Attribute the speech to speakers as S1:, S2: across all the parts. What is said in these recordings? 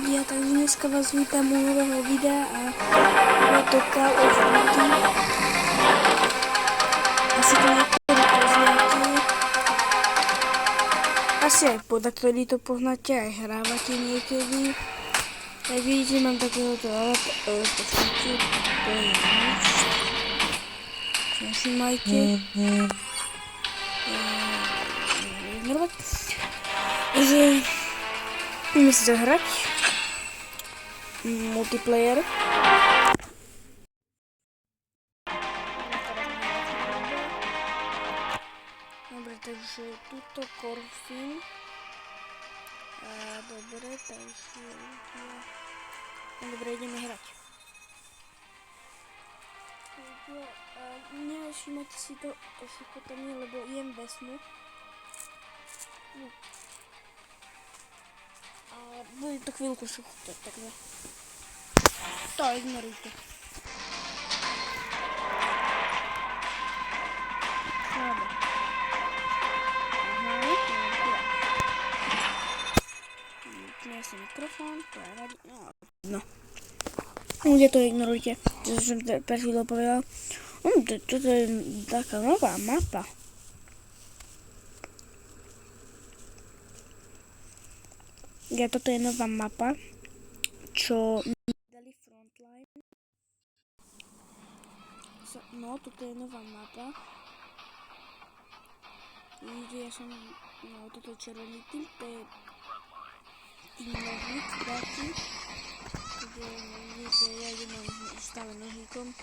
S1: ľudia, takže dneska vás vítam u nového videa a je to Call of Duty. Asi to niektorí poznáte. Asi aj ktorí to poznáte, aj hrávate niekedy. Tak vidíte, mám takéhoto počujte, to je nič. Nevšimajte. Takže ideme si zahrať multiplayer. Dobre, takže tuto korfím. Dobre, takže dobre, ideme hrať. Nevšimajte si to všetko tam nie, lebo jem vesmu. A bude to chvíľku sucho, takže to ignorujte. Dobre. Vypne si mikrofón, to je radi... No. Ľudia to ignorujte, čo som pred chvíľou povedal. Toto je taká nová mapa. Toto je nová mapa, čo mi dali Frontline. No, toto je nová mapa. Vidíte, ja som, no, toto je červený tým, to je tým nožník, dáky. Takže vidíte, ja idem stále nožníkom.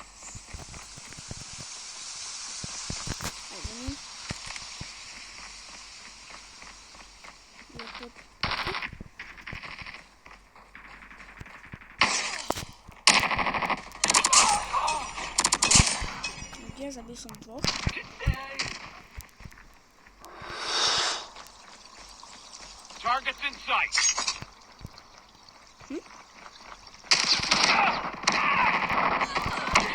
S1: Zabil som dvoch.
S2: Targets in sight.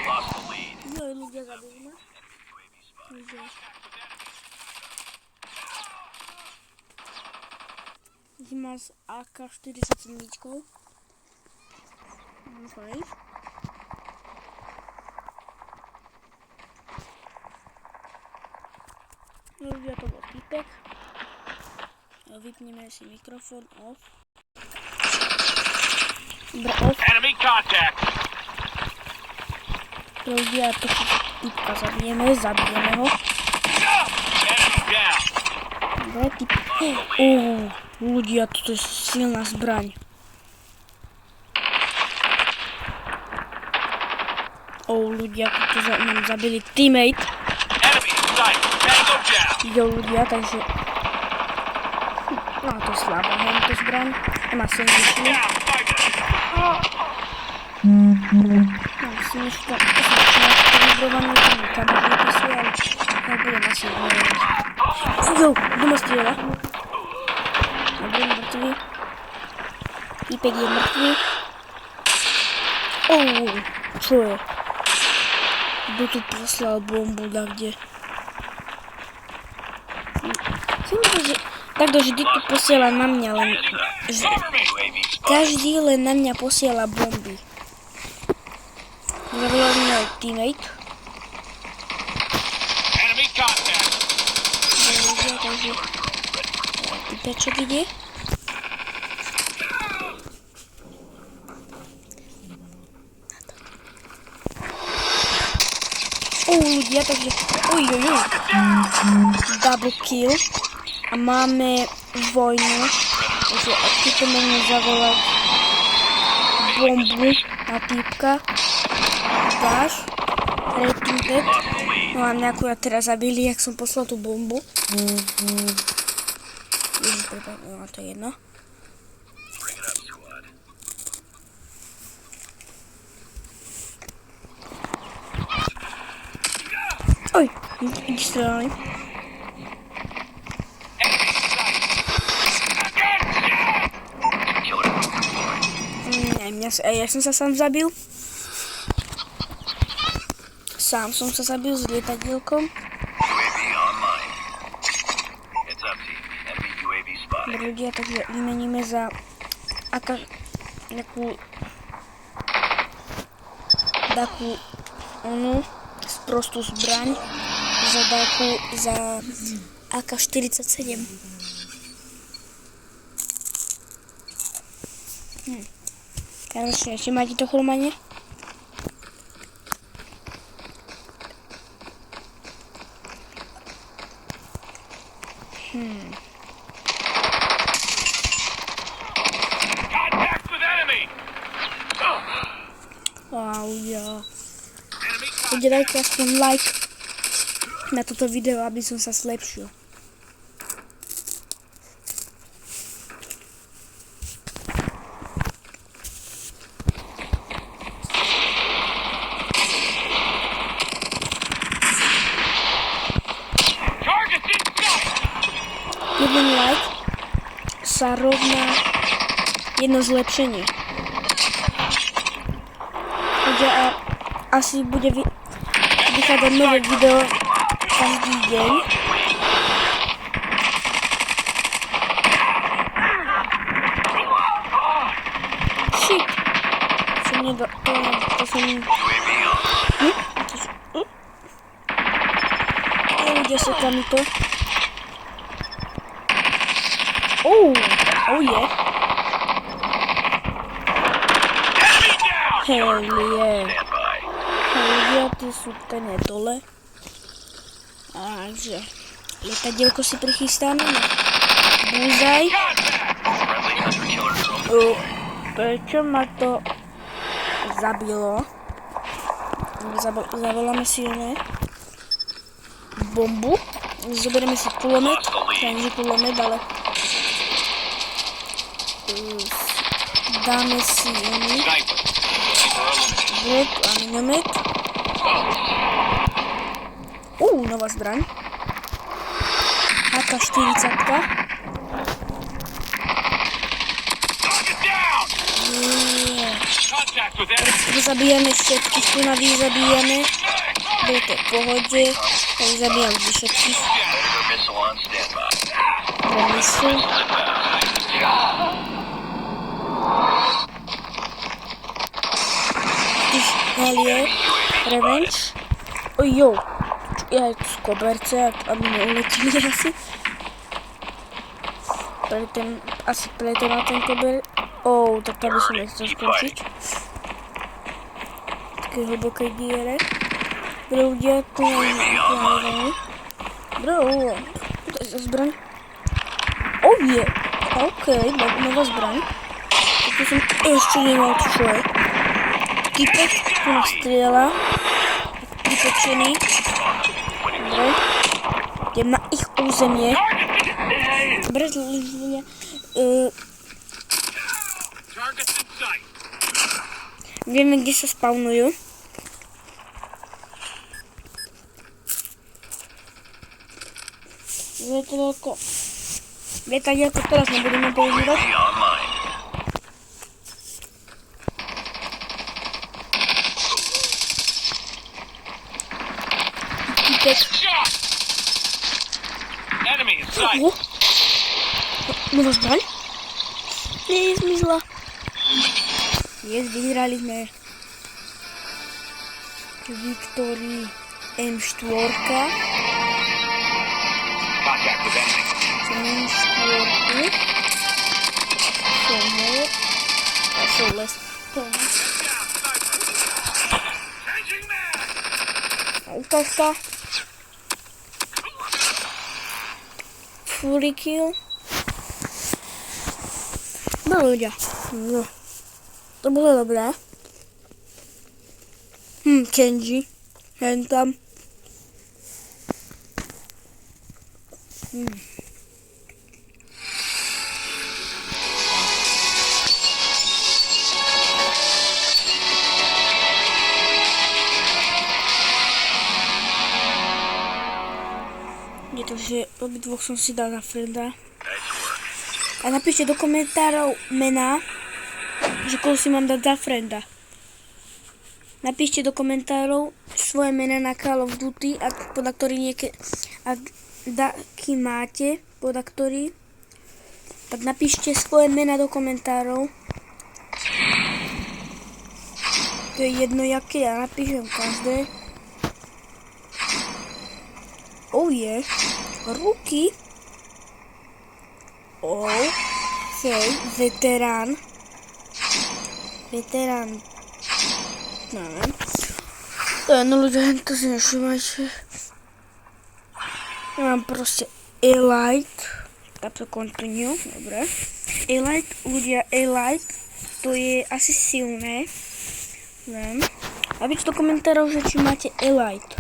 S2: Lost the lead.
S1: No, ľudia zabili ma. Má z AK-47. Fajn. Ľudia, to bol typek. Vypneme si mikrofón off. Dobre, off.
S2: Enemy contact.
S1: Ľudia, to typka zabijeme ho.
S2: Enemy down.
S1: Dobre, typ. Ľudia, toto je silná zbraň. Ľudia, toto nám zabili teammate.
S2: Enemy in sight. Tango down.
S1: Ide ľudia, takže... No, to je slabá, to zbraň. Nemá silničku. Myslím, že to vybrované tam vypisuje, ale budem asi vybrované. Kdo ma strieľa? Dobre, mŕtvy. Týpek je mŕtvy. Čo je? Kto tu poslal bombu, kde? Takto vždy tu posiela na mňa, len... Každý len na mňa posiela bomby. Zavolal môj teammate.
S2: Enemy contact.
S1: Takže... Typeček ide. Ľudia, takže... Double kill. A máme vojnu, takže tu môžeme zavolať bombu na týpka. Dáš, repeated. No a mňa akurát teraz zabili, jak som poslal tú bombu. Ježiš, prepáč, no to je jedno. Vystrelali. Ja som sa sám zabil. Sám som sa zabil s lietadielkom. Ľudia, takže vymeníme za takú onu sprostú zbraň za AK-47. Konečne, ešte máte to chlmanie?
S2: Contact with enemy.
S1: Wow, ja.
S2: Enemy
S1: Bude dajte aspoň like na toto video, aby som sa zlepšil.
S2: target in sight.
S1: Jeden like sa rovná jedno zlepšenie. Asi bude vychádzať nové video každý deň. Shit! Kde sa tam to? Oh yeah.
S2: Enemy down.
S1: Hell yeah. Ľudia, tí sú úplne dole. Takže lietadielko si prichystáme na búzaj. Prečo ma to zabilo? Zavoláme si bombu. Zoberieme si kulomet. Takže kulomet, ale dáme si blok a minomet. Nová zbraň. AK-40. Zabijeme všetkých, tu na zabijeme. Bude to v pohode. Tak zabijam všetkých. Premysl. Helie. Revenge. Ojo. Ja z koberce, aby neuletili asi. Asi preto na ten kober. Tak tady som nechcel skončiť. V takej hlbokej diere. Ľudia, tu máme. Bro, to je za zbraň. Je. Okej, nová zbraň. Toto som ešte nemal, čo je. Typek tu nás strieľa. Vypečený. Dobre. Idem na ich územie. Dobre, ľudia. Vieme, kde sa spawnujú. Lietadielko teraz nebudeme používať. Nová zbraň? Zmizla. Vyhrali sme Victory M4. M4. Ukážka. Fully kill. Ľudia. No. To bolo dobré. Kenji. Hen tam. Je to, že obidvoch som si dal za frenda. A napíšte do komentárov mená, že koho si mám dať za frenda. Napíšte do komentárov svoje mená na Call of Duty, podľa ktorý aký máte, podľa ktorý. Tak napíšte svoje mená do komentárov. To je jedno jaké, já napíšem každé. Oh je, ruky. Oh, hej, veterán. Veterán. Nevím. No ľudia, to si nevšimajte. Ja mám proste Elite. Táto continue, dobre. Elite, ľudia, Elite. To je asi silné. Viem. Napíšte do komentárov, že či máte Elite.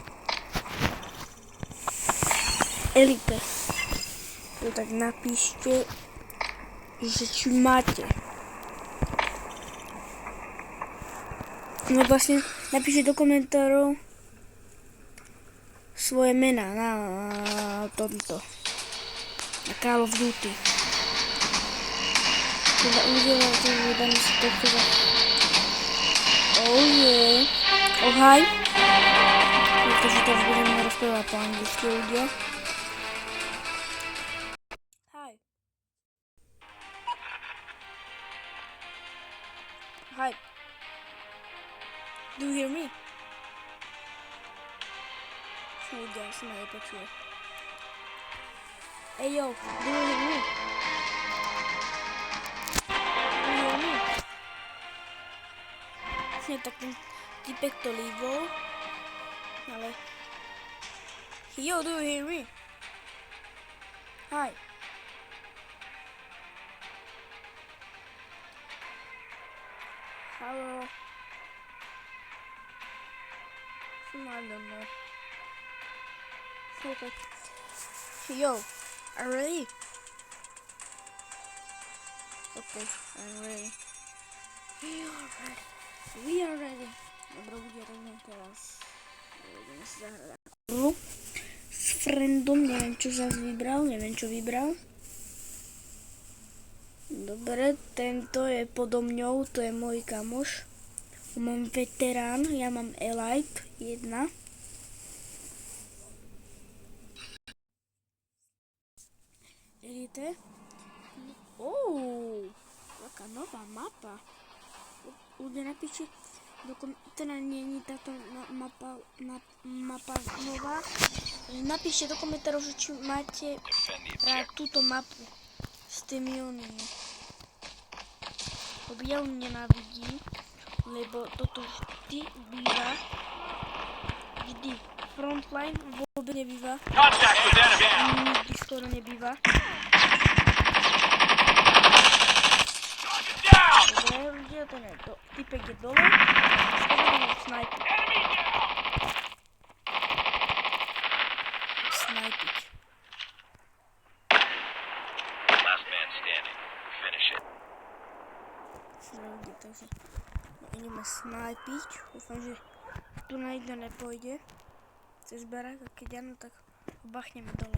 S1: Elite. To tak napíšte, že či máte. No vlastne napíšte do komentárov svoje mená na tomto. Na Call of Duty. Teda udělal to, že dáme si to teda. Oh yeah. Oh hi. Protože to budeme rozprávat po anglicky ľudia. Hi. Hi. Do you hear me? Ľudia, ja som ma nepočul. Hey yo, do you hear me? Do you hear me? Vlastne tak ten typek to líbol. Ale... Yo, do you hear me? Hi. Hello. I don't know. Okay. Yo, are you ready? Okay, I'm ready. We are ready. Dobra, ľudia, tak teraz ideme si zahrať hru s friendom, neviem čo zase vybral, neviem čo vybral. Dobre, tento je podo mňou, to je môj kamoš. Mám veterán, ja mám Elite 1. Vidíte? Taká nová mapa. Ľudia napíšte, teda nie je táto mapa nová. Napíšte do komentárov, že či máte práve túto mapu s tými onými. Lebo ja ju nenávidím, lebo toto vždy býva. Vždy. Frontline vôbec nebýva.
S2: Contact with enemy.
S1: Nikdy skoro nebýva.
S2: Target down.
S1: Dobre, ľudia, ten je to. Typek je dole. Skoro snajpiť.
S2: Enemy down.
S1: Snajpiť.
S2: Last man standing. Finish it.
S1: Ľudia, takže ideme snajpiť. Dúfam, že tu na nikto nepôjde. Cez barák, a keď áno, tak bachneme dole.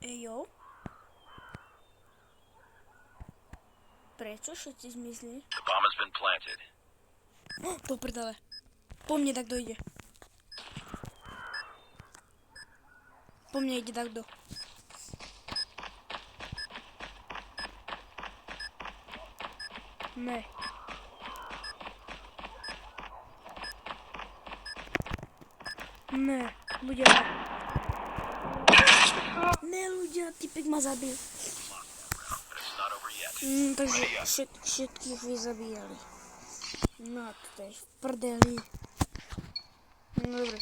S1: Ejo. Prečo všetci zmizli?
S2: The bomb has been planted.
S1: Do prdele. Po mne tak dojde. Po mne ide takto. Ne. Ne, ľudia. Ne, ľudia, typek ma zabil.
S2: But it's not over yet.
S1: Takže všetkých vyzabíjali. No, to je v prdeli. No, dobre.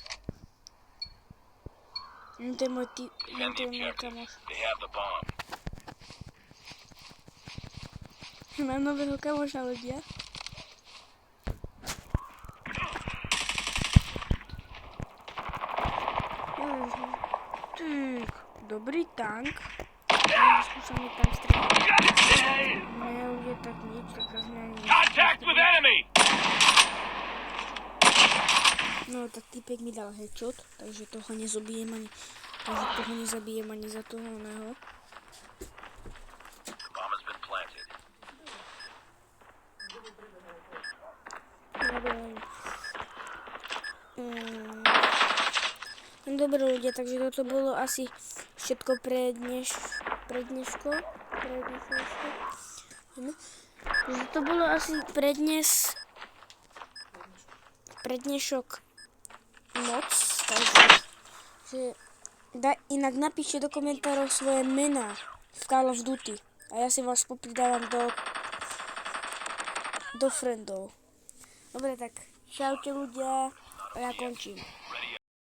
S1: To je môj
S2: Defend the objective.
S1: kamoš.
S2: They have the bomb.
S1: Mám nového kamoša, ľudia. Tak, dobrý tank. Skúšam mi tam strieľať. Ne, už je tak nič, tak zase
S2: Contact with enemy.
S1: No, tak typek mi dal headshot, takže toho nezabijem ani... Takže toho nezabijem ani za toho oného.
S2: The bomb has been planted.
S1: Dobre ľudia, takže toto bolo asi všetko pre dneško. No. Takže to bolo asi prednešok moc, takže inak napíšte do komentárov svoje mená v Call of Duty a ja si vás popridávam do friendov. Dobre, tak čaute ľudia a ja končím.